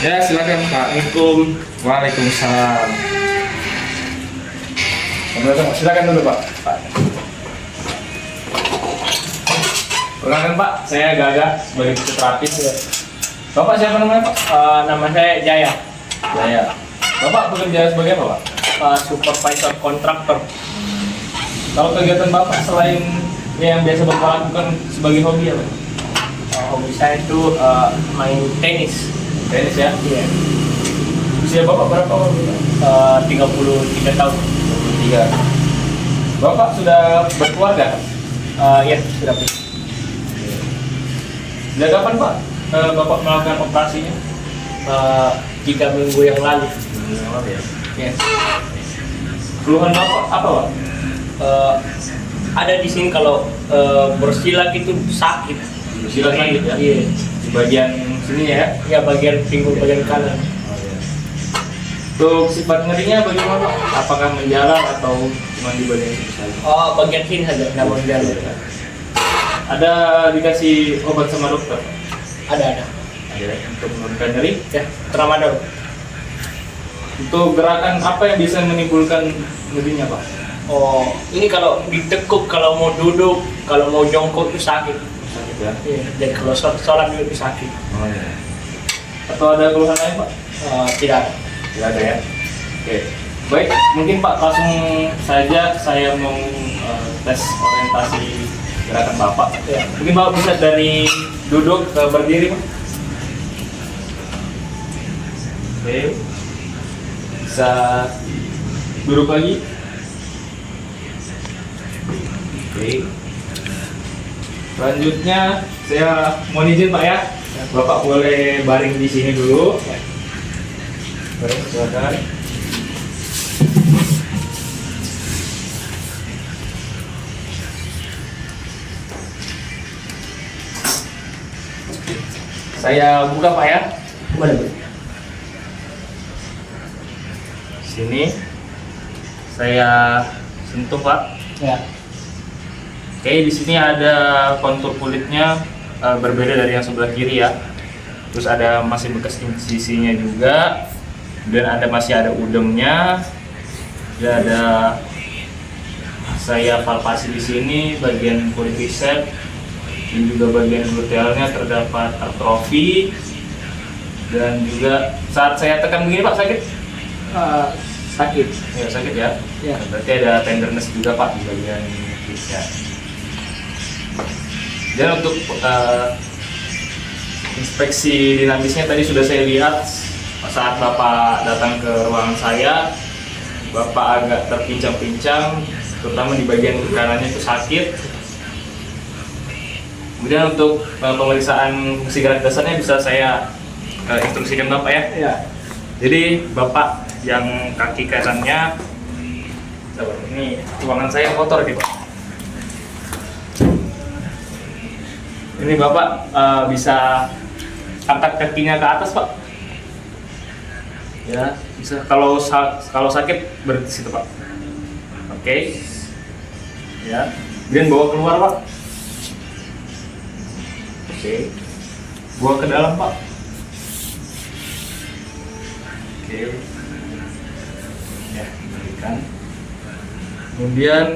Ya, silakan Pak. Assalamualaikum. Waalaikumsalam. Silakan dulu Pak. Perkenalkan Pak, saya Gaga sebagai fisioterapis. Bapak siapa namanya Pak? Nama saya Jaya, Saya. Bapak bekerja sebagai apa Pak? supervisor kontraktor. Kalau kegiatan Bapak selain yang biasa Bapak lakukan sebagai hobi apa? Hobi saya itu main tenis. Tenis ya? Iya. Usia Bapak berapa Pak? 33 tahun. 3. Bapak sudah berkeluarga? Ya, sudah punya. Sejak kapan Pak Bapak melakukan operasinya? 3 minggu yang lalu. Ya. Yes. Keluhan Bapak apa Pak? Ada di sini kalau bersilat itu sakit. Bersilat sakit ya? Iya. Di bagian sini ya? Ya, bagian pinggul bagian kanan. Untuk sifat nyerinya bagaimana Pak? Apakah menjalar atau cuma di bagian sini saja? Bagian sini saja, nggak mau jalan. Ada dikasih obat sama dokter? Ada. Ada ya? Untuk menurunkan nyeri? Ya, tramadol. Untuk gerakan apa yang bisa menimbulkan nyerinya Pak? Ini kalau ditekuk, kalau mau duduk, kalau mau jongkok itu sakit. Sakit ya? Iya, jadi kalau sholat juga itu sakit. Oh iya. Atau ada keluhan lain Pak? Tidak. Tidak ada ya? Oke. Baik, mungkin Pak langsung saja saya mau tes orientasi gerakan Bapak. Ya. Mungkin Bapak bisa dari duduk ke berdiri Pak. Oke. Bisa duduk lagi. Oke. Selanjutnya saya mohon izin Pak ya. Bapak boleh baring di sini dulu. Baik, silakan. Saya buka Pak ya. Boleh. Sini. Saya sentuh Pak. Ya. Oke, di sini ada kontur kulitnya berbeda dari yang sebelah kiri ya. Terus ada masih bekas incisinya juga. Dan masih ada udemnya. Dan ada saya palpasi di sini bagian kulit bicep dan juga bagian glutealnya terdapat atrofi. Dan juga saat saya tekan begini Pak sakit? Sakit. Ya sakit ya. Ya. Berarti ada tenderness juga Pak di bagian kulitnya. Dan untuk inspeksi dinamisnya tadi sudah saya lihat saat Bapak datang ke ruangan saya, Bapak agak terpincang-pincang, terutama di bagian kanannya itu sakit. Kemudian untuk pemeriksaan fungsi gerak dasarnya bisa saya instruksikan Bapak ya. Ya. Jadi Bapak yang kaki kanannya, ini ruangan saya kotor nih Pak. Ini Bapak bisa angkat kakinya ke atas Pak. Ya, bisa. Kalau sakit berhenti situ Pak. Oke. Ya. Kemudian bawa keluar Pak. Oke. Bawa ke dalam Pak. Oke. Ya, berikan. Kemudian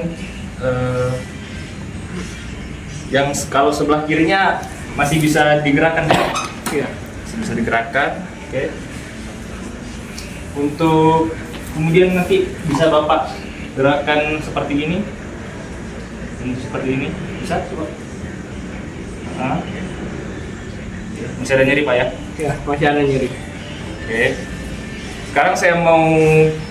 yang kalau sebelah kirinya masih bisa digerakkan ya? Iya. Masih bisa digerakkan. Oke. Untuk kemudian nanti bisa Bapak gerakan seperti ini. Seperti ini. Bisa coba. Nah. Masih ada nyeri Pak ya? Ya, masih ada nyeri. Oke. Sekarang saya mau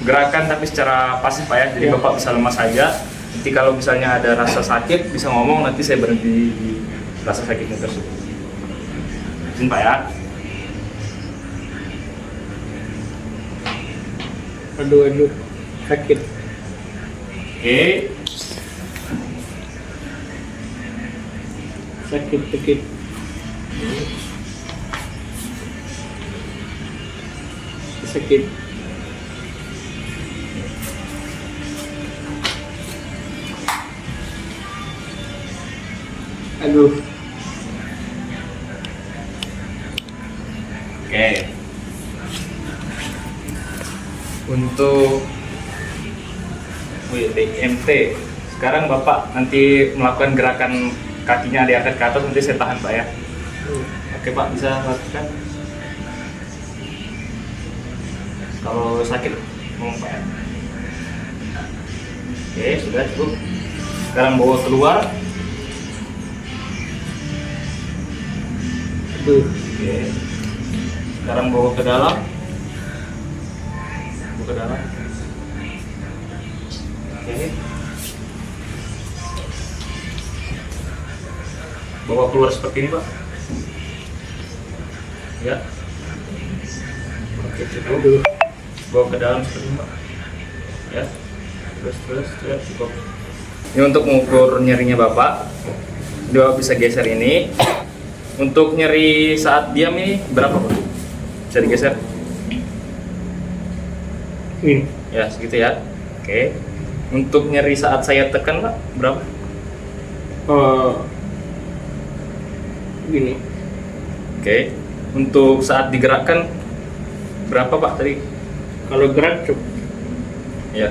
gerakan tapi secara pasif Pak ya. Jadi Ya. Bapak bisa lemas saja. Nanti kalau misalnya ada rasa sakit bisa ngomong, nanti saya berhenti di rasa sakitnya tersebut. Izin Pak ya. Aduh, sakit. Oke. Sakit. Sakit. Aduh. Oke. Untuk DMT. Sekarang Bapak nanti melakukan gerakan kakinya diangkat ke atas, nanti saya tahan Pak ya. Oke Pak, bisa lakukan. Kalau sakit ngomong Pak ya. Oke, sudah cukup. Sekarang bawa keluar. Oke. Sekarang bawa ke dalam. Bawa ke dalam. Oke. Bawa keluar seperti ini Pak. Ya. Oke, cukup. Bawa ke dalam seperti ini Pak. Ya. Terus ya, cukup. Ini untuk mengukur nyerinya Bapak. Dia bisa geser ini. Untuk nyeri saat diam ini berapa Pak? Bisa digeser? Ini. Ya, segitu ya. Oke. Untuk nyeri saat saya tekan Pak, berapa? Gini. Oke. Untuk saat digerakkan berapa Pak tadi? Kalau gerak cukup. Ya.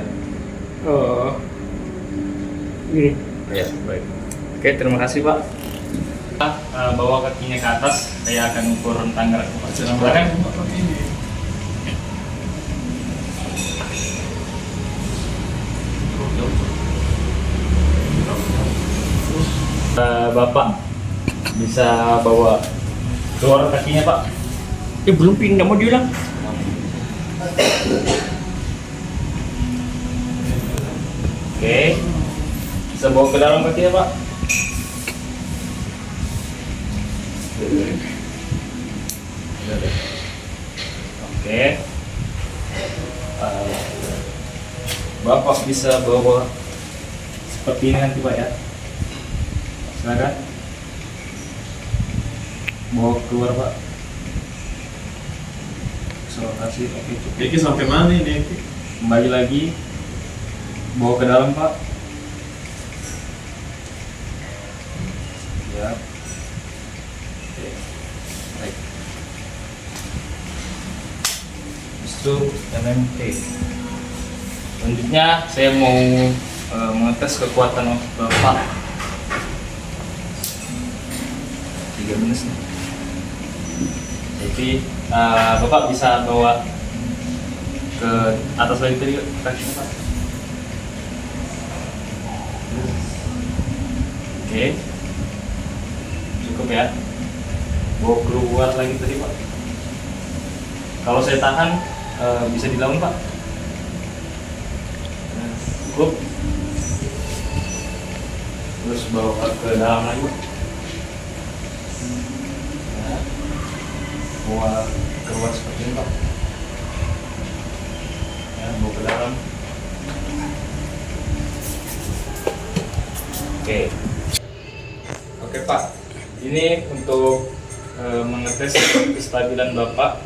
Gini. Ya, baik. Oke, terima kasih Pak. Bawa kakinya ke atas, saya akan ukur rentang gerak Pak. Silakan. Bapak bisa bawa keluar kakinya Pak. Belum pindah mau bilang. Oke. Bisa bawa ke dalam kakinya Pak. Oke. Bapak bisa bawa seperti ini nanti Pak ya. Silakan. Bawa keluar Pak. Kasih. Oke, cukup. Ini sampai mana ini? Kembali lagi. Bawa ke dalam Pak. Ya. Oke. Baik. Itu MMT. Selanjutnya saya mau mengetes kekuatan otot Bapak. 3 menit nih. Jadi Bapak bisa bawa ke atas lagi tadi kakinya Pak. Oke. Cukup ya. Bawa keluar lagi tadi Pak. Kalau saya tahan bisa dilawan Pak. Cukup. Terus bawa ke dalam lagi Pak. Ya. Bawa keluar seperti ini Pak. Ya, bawa ke dalam. Oke. Oke Pak. Ini untuk mengetes kestabilan Bapak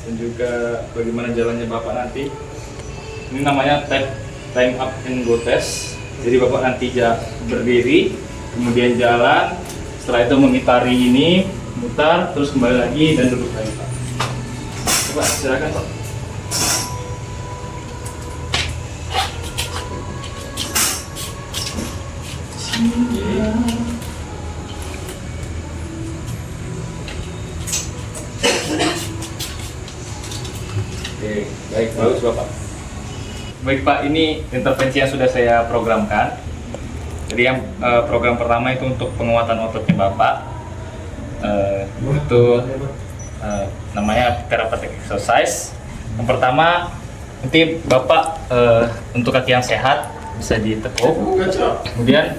dan juga bagaimana jalannya Bapak nanti. Ini namanya time up and go test. Jadi Bapak nanti berdiri, kemudian jalan, setelah itu mengitari ini, mutar, terus kembali lagi dan duduk lagi Pak. Coba silakan Pak. Oke, baik, bagus Bapak. Baik Pak, ini intervensi yang sudah saya programkan. Jadi yang program pertama itu untuk penguatan ototnya Bapak. Itu namanya therapeutic exercise. Yang pertama, nanti Bapak untuk kaki yang sehat bisa ditekuk. Kemudian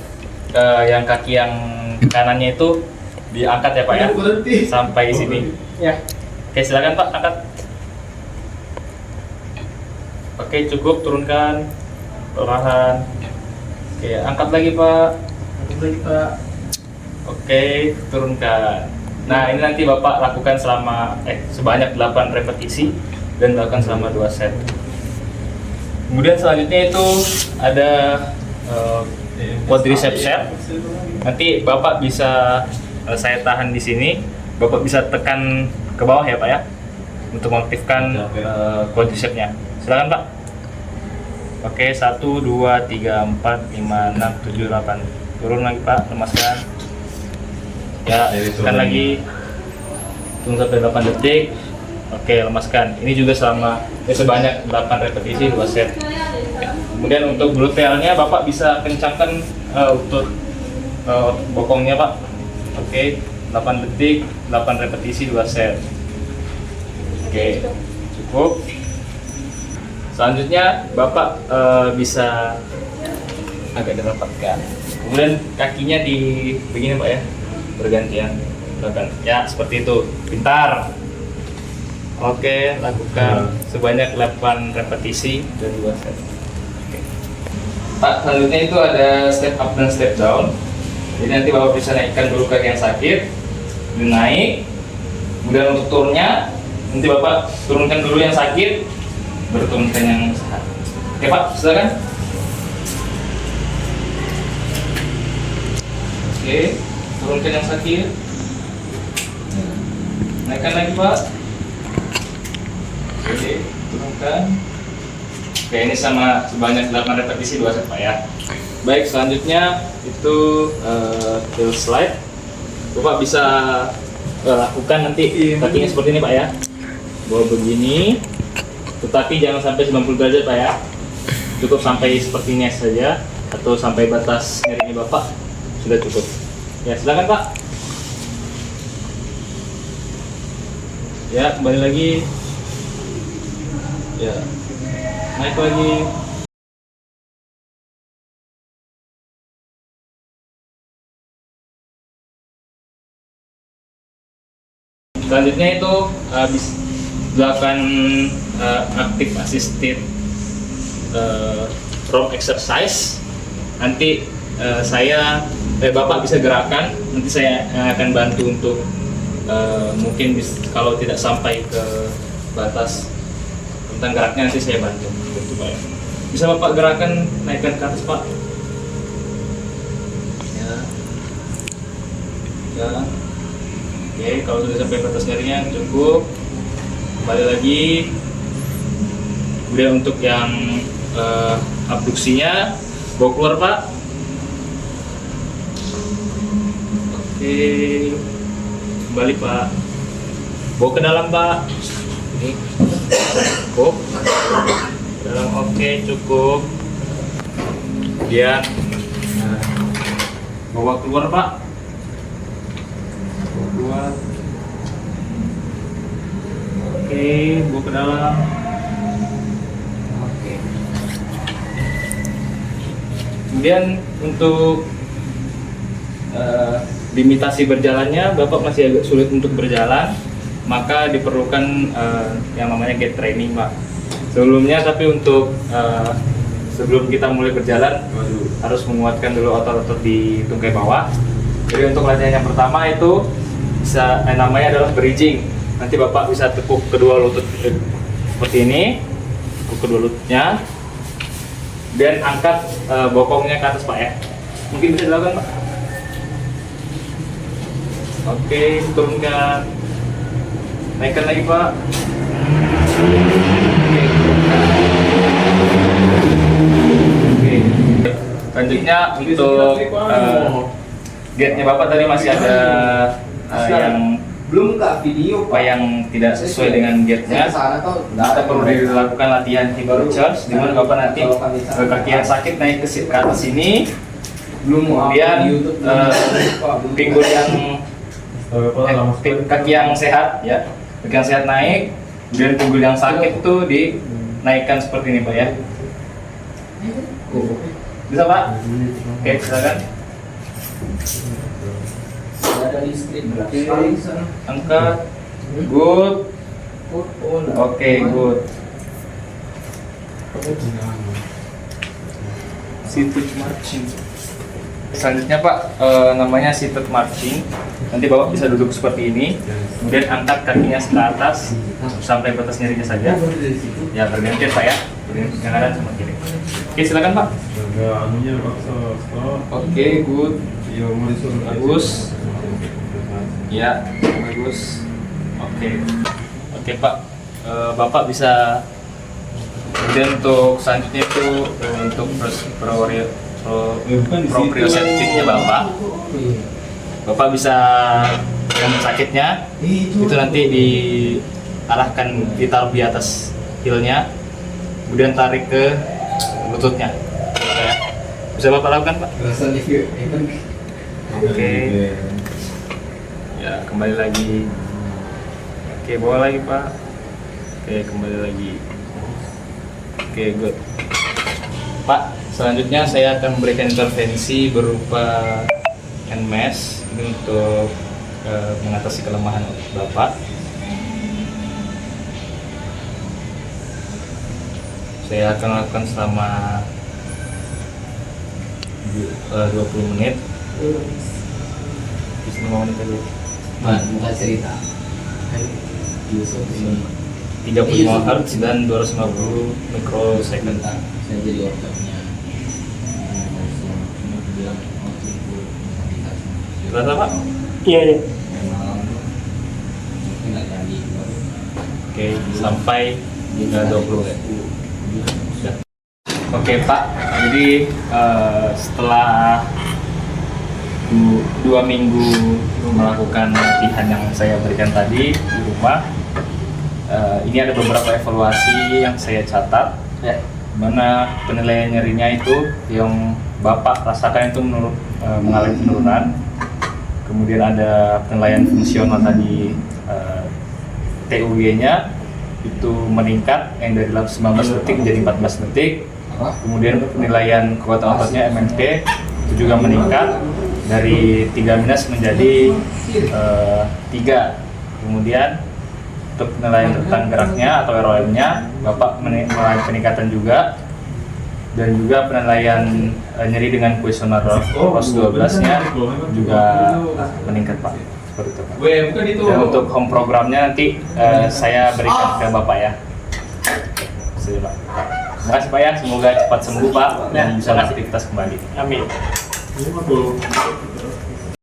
yang kaki yang kanannya itu diangkat ya Pak ya, sampai sini. Ya. Oke, silakan Pak, angkat. Oke, cukup, turunkan perlahan. Oke, angkat lagi Pak. Angkat lagi Pak. Oke, turunkan. Nah, ini nanti Bapak lakukan sebanyak 8 repetisi dan lakukan selama 2 set. Kemudian selanjutnya itu ada quadriceps set. Nanti Bapak bisa saya tahan di sini. Bapak bisa tekan ke bawah ya Pak ya, untuk mengaktifkan quadricepsnya. Silakan Pak. Oke, 1, 2, 3, 4, 5, 6, 7, 8. Turun lagi Pak, lemaskan. Ya, tekan lagi. Tunggu sampai 8 detik. Oke, lemaskan. Ini juga sebanyak 8 repetisi 2 set. Kemudian untuk glutealnya Bapak bisa kencangkan untuk bokongnya Pak. Oke, 8 detik, 8 repetisi 2 set. Oke, cukup. Selanjutnya Bapak bisa agak dirapatkan. Kemudian kakinya di begini Pak ya, bergantian. Ya, seperti itu. Pintar. Oke, lakukan sebanyak 8 repetisi dan 2 set. Oke. Pak, selanjutnya itu ada step up dan step down. Jadi nanti Bapak bisa naikkan dulu kaki yang sakit, dan naik. Kemudian untuk turunnya, nanti Bapak turunkan dulu yang sakit, baru turunkan yang sehat. Oke Pak, silakan. Oke, turunkan yang sakit. Naikkan lagi Pak. Oke, turunkan. Oke, ini sama sebanyak 8 repetisi 2 set Pak ya. Baik, selanjutnya itu heel slide. Bapak bisa lakukan nanti kakinya seperti ini Pak ya. Bawa begini, tetapi jangan sampai 90 derajat Pak ya. Cukup sampai seperti ini saja, atau sampai batas nyerinya Bapak sudah cukup. Ya, silakan Pak. Ya, kembali lagi. Ya, naik lagi. Selanjutnya itu habis dilakukan active assisted rope exercise. Nanti Bapak bisa gerakan. Nanti saya akan bantu untuk mungkin kalau tidak sampai ke batas tentang geraknya, nanti saya bantu. Bisa Bapak gerakan, naikkan ke atas Pak. Ya. Oke, kalau sudah sampai batas nyerinya cukup. Kembali lagi. Kemudian untuk yang abduksinya, bawa keluar Pak. Oke, kembali Pak. Bawa ke dalam Pak. Ini cukup. Ke dalam, oke, cukup. Kemudian bawa keluar Pak. Oke, bawa ke dalam. Oke. Kemudian untuk limitasi berjalannya, Bapak masih agak sulit untuk berjalan, maka diperlukan yang namanya gait training Pak. Sebelumnya, tapi untuk sebelum kita mulai berjalan, harus menguatkan dulu otot-otot di tungkai bawah. Jadi untuk latihan yang pertama itu namanya adalah bridging. Nanti Bapak bisa tekuk kedua lutut seperti ini, tekuk kedua lututnya, dan angkat bokongnya ke atas Pak ya. Mungkin bisa dilakukan Pak. Oke, turunkan, naikkan lagi Pak. Oke. Selanjutnya untuk gate-nya Bapak tadi masih ada yang belum ke video Pak yang tidak sesuai dengan gate-nya. Kita perlu dilakukan latihan hip charge, di mana Bapak nanti kaki yang sakit naik ke atas sini, kemudian pinggul yang kaki yang sehat ya, kaki yang sehat naik, kemudian pinggul yang sakit itu dinaikkan seperti ini Pak ya. Bisa Pak? Oke, silakan. ada listrik Oke, angkat, good. Oke, good. Seated marching. Selanjutnya Pak, namanya seated marching. Nanti Bapak bisa duduk seperti ini, kemudian angkat kakinya ke atas sampai batas nyerinya saja. Ya, bergantian Pak ya, yang kanan sama kiri. Oke, silakan Pak. Oke, good. Bagus. Ya, bagus. Oke, Pak. Bapak bisa Kemudian untuk selanjutnya itu untuk proprioceptifnya Bapak bisa yang sakitnya itu nanti ditaruh di atas heelnya, kemudian tarik ke lututnya. Ya. Bisa Bapak lakukan, Pak? Oke. Ya, kembali lagi. Oke, bawa lagi, Pak. Oke, kembali lagi. Oke, good. Pak, selanjutnya saya akan memberikan intervensi berupa hand mesh ini untuk mengatasi kelemahan Bapak. Saya akan lakukan selama 20 menit. Di sini 5 menit aja. Bukan cerita. 35 Hz dan 250 mikrosecond. Saya jadi orangnya. Terasa, Pak? Iya, iya. Oke, sampai 20. Sudah. Oke, Pak. Jadi setelah 2 minggu melakukan latihan yang saya berikan tadi di rumah, ini ada beberapa evaluasi yang saya catat, ya, mana penilaian nyerinya itu yang Bapak rasakan itu mengalami penurunan. Kemudian ada penilaian fungsional tadi, TUG-nya itu meningkat yang dari 19 detik menjadi 14 detik. Kemudian penilaian kekuatan ototnya MMP itu juga meningkat dari 3 minus menjadi 3. Kemudian untuk penilaian rentang geraknya atau ROM-nya Bapak mengalami peningkatan juga, dan juga penilaian nyeri dengan kuesioner ROS 12-nya juga meningkat, Pak. Seperti itu, Pak. Dan untuk home programnya nanti saya berikan ke Bapak ya. Terima kasih, Pak. Terima kasih, Pak ya. Semoga cepat sembuh, Pak, dan bisa beraktivitas kembali. Amin.